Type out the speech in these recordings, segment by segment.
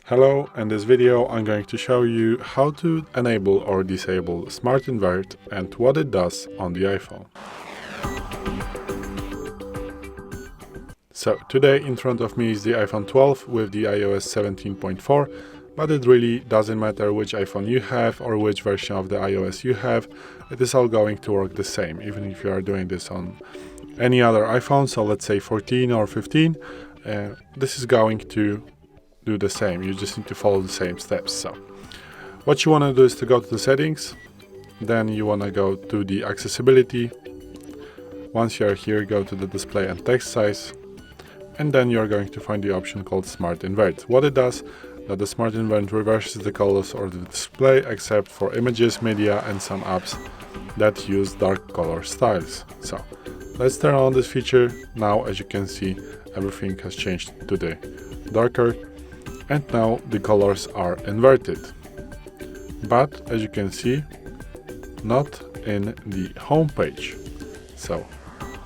Hello, in this video I'm going to show you how to enable or disable Smart Invert and what it does on the iPhone. So today in front of me is the iPhone 12 with the iOS 17.4, but it really doesn't matter which iPhone you have or which version of the iOS you have, it is all going to work the same, even if you are doing this on any other iPhone, so let's say 14 or 15, this is going to do the same. You just need to follow the same steps. So what you want to do is to go to the settings, then you want to go to the accessibility. Once you are here, go to the display and text size, and then you're going to find the option called Smart Invert. What it does, that the Smart Invert reverses the colors of the display except for images, media and some apps that use dark color styles. So let's turn on this feature. Now as you can see, everything has changed to the darker, and now the colors are inverted, but as you can see, not in the home page. So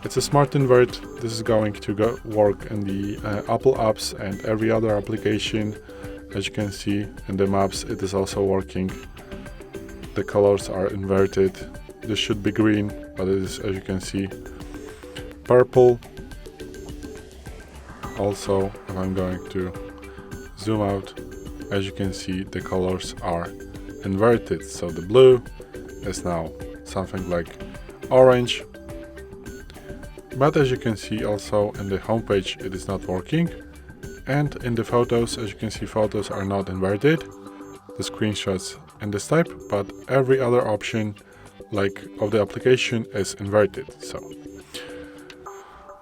it's a smart invert. This is going to work in the Apple apps and every other application. As you can see in the maps, it is also working. The colors are inverted. This should be green, but it is, as you can see, purple. Also, if I'm going to zoom out, as you can see, the colors are inverted. So the blue is now something like orange. But as you can see also in the home page, it is not working. And in the photos, as you can see, photos are not inverted. The screenshots in this type, but every other option like of the application is inverted. So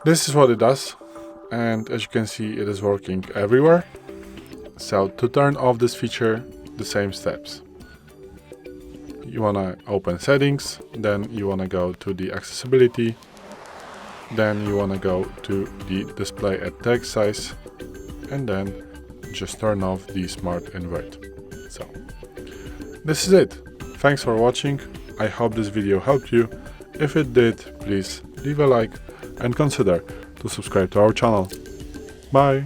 this is what it does. And as you can see, it is working everywhere. So to turn off this feature, the same steps. You want to open settings, then you want to go to the accessibility, then you want to go to the display at text size, and then just turn off the Smart Invert. So this is it. Thanks for watching. I hope this video helped you. If it did, please leave a like and consider to subscribe to our channel. Bye!